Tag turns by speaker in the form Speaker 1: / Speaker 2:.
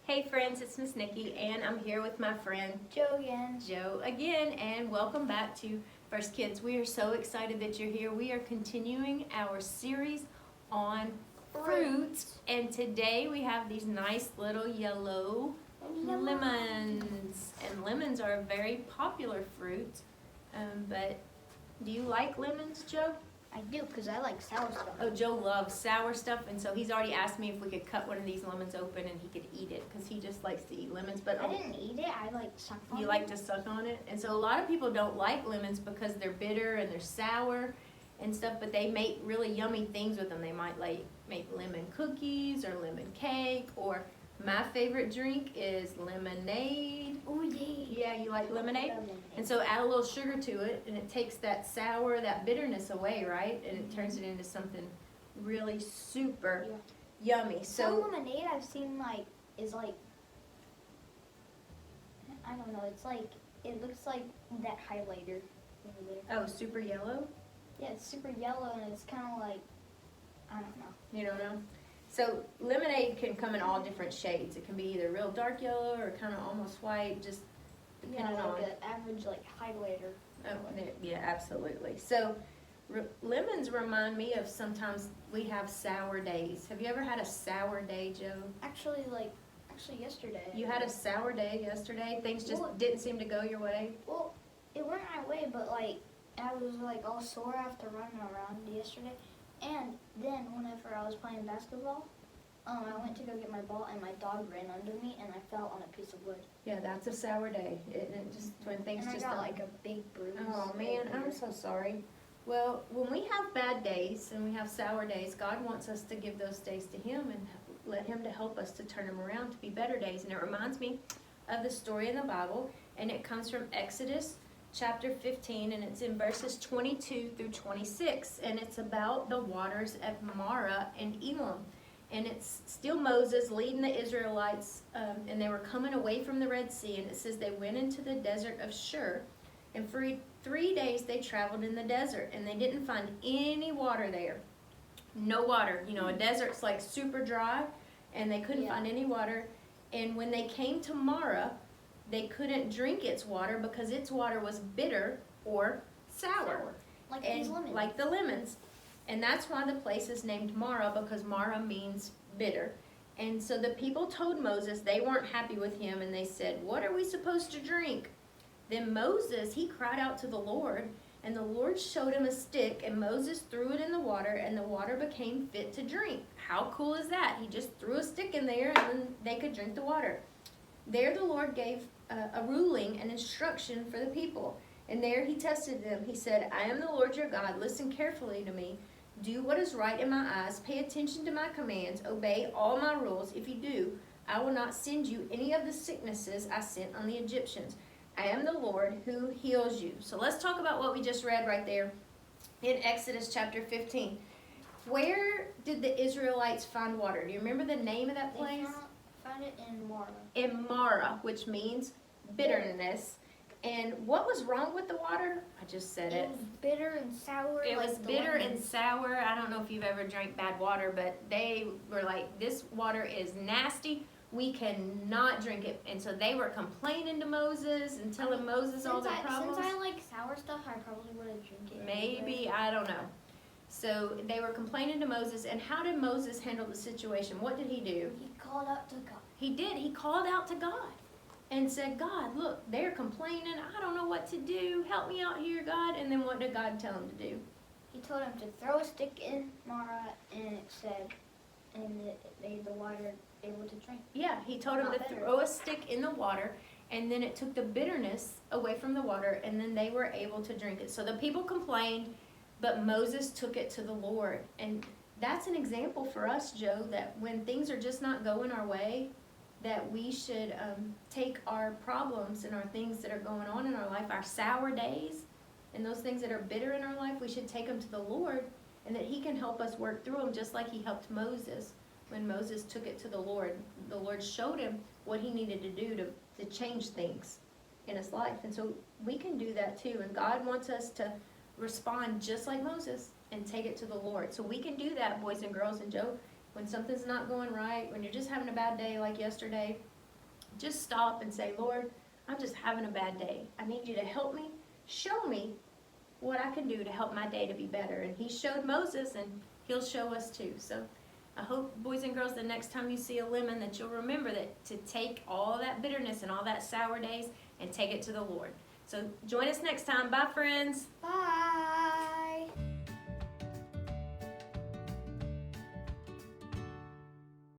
Speaker 1: Hey friends, it's Miss Nikki and I'm here with my friend
Speaker 2: Joe
Speaker 1: again, and welcome back to First Kids. We are so excited that you're here. We are continuing our series on fruits, and today we have these nice little yellow lemons. And lemons are a very popular fruit, but do you like lemons, Joe?
Speaker 2: I do, because I like sour stuff.
Speaker 1: Oh, Joe loves sour stuff, and so he's already asked me if we could cut one of these lemons open and he could eat it, because he just likes to eat lemons. But
Speaker 2: I didn't eat it, I sucked on it.
Speaker 1: you like to suck on it? And so a lot of people don't like lemons because they're bitter and they're sour and stuff, but they make really yummy things with them. They might make lemon cookies or lemon cake, or my favorite drink is lemonade.
Speaker 2: Oh, yeah.
Speaker 1: Yeah, you like lemonade? And so add a little sugar to it, and it takes that sour, that bitterness away, right? And it turns it into something really super yummy.
Speaker 2: Some lemonade I've seen is I don't know, it looks like that highlighter over there.
Speaker 1: Oh, super yellow?
Speaker 2: Yeah, it's super yellow and it's kind of like, I don't know.
Speaker 1: You don't know? So lemonade can come in all different shades. It can be either real dark yellow or kind of almost white, just depending on.
Speaker 2: An average highlighter.
Speaker 1: Oh, yeah, absolutely. So lemons remind me of sometimes we have sour days. Have you ever had a sour day, Joe?
Speaker 2: Actually yesterday.
Speaker 1: You had a sour day yesterday? Things just didn't seem to go your way?
Speaker 2: Well, it went my way, but I was all sore after running around yesterday. And then whenever I was playing basketball, I went to go get my ball and my dog ran under me and I fell on a piece of wood.
Speaker 1: Yeah, that's a sour day. It just when things
Speaker 2: and
Speaker 1: just
Speaker 2: I got
Speaker 1: don't.
Speaker 2: a big bruise.
Speaker 1: Oh man, I'm so sorry. Well, when we have bad days and we have sour days, God wants us to give those days to Him and let Him to help us to turn them around to be better days. And it reminds me of the story in the Bible, and it comes from Exodus chapter 15, and it's in verses 22 through 26, and it's about the waters at Marah and Elam. And it's still Moses leading the Israelites, and they were coming away from the Red Sea, and it says they went into the desert of Shur, and for 3 days they traveled in the desert, and they didn't find any water there. No water. You know, a desert's super dry, and they couldn't find any water. And when they came to Marah, they couldn't drink its water because its water was bitter or sour.
Speaker 2: These lemons.
Speaker 1: Like the lemons. And that's why the place is named Marah, because Marah means bitter. And so the people told Moses they weren't happy with him, and they said, "What are we supposed to drink?" Then Moses, he cried out to the Lord, and the Lord showed him a stick, and Moses threw it in the water, and the water became fit to drink. How cool is that? He just threw a stick in there, and then they could drink the water. There the Lord gave a ruling and instruction for the people. And there he tested them. He said, "I am the Lord your God. Listen carefully to me. Do what is right in my eyes. Pay attention to my commands. Obey all my rules. If you do, I will not send you any of the sicknesses I sent on the Egyptians. I am the Lord who heals you." So let's talk about what we just read right there in Exodus chapter 15. Where did the Israelites find water? Do you remember the name of that place?
Speaker 2: Found it in Marah.
Speaker 1: In Marah, which means bitterness. And what was wrong with the water? I just said it.
Speaker 2: It was bitter and sour.
Speaker 1: It was bitter and sour. I don't know if you've ever drank bad water, but they were like, "This water is nasty. We cannot drink it." And so they were complaining to Moses and telling Moses all their problems.
Speaker 2: Since I like sour stuff, I probably would have drank it.
Speaker 1: Maybe, I don't know. So they were complaining to Moses, and how did Moses handle the situation? What did he do?
Speaker 2: He called out to God.
Speaker 1: He did. He called out to God and said, "God, look, they're complaining. I don't know what to do. Help me out here, God." And then what did God tell him to do?
Speaker 2: He told him to throw a stick in Marah, and it said, and it made the water able to drink.
Speaker 1: Yeah, he told him to throw a stick in the water, and then it took the bitterness away from the water, and then they were able to drink it. So the people complained, but Moses took it to the Lord. And that's an example for us, Joe, that when things are just not going our way, that we should take our problems and our things that are going on in our life, our sour days, and those things that are bitter in our life, we should take them to the Lord, and that He can help us work through them, just like He helped Moses. When Moses took it to the Lord showed him what he needed to do to change things in his life. And so we can do that too. And God wants us to respond just like Moses and take it to the Lord. So we can do that, boys and girls. And Joe, when something's not going right, when you're just having a bad day like yesterday, just stop and say, Lord, I'm just having a bad day. I need you to help me. Show me what I can do to help my day to be better. And he showed Moses, and he'll show us too. So I hope, boys and girls, the next time you see a lemon that you'll remember that to take all that bitterness and all that sour days and take it to the Lord. So join us next time. Bye, friends.
Speaker 2: Bye.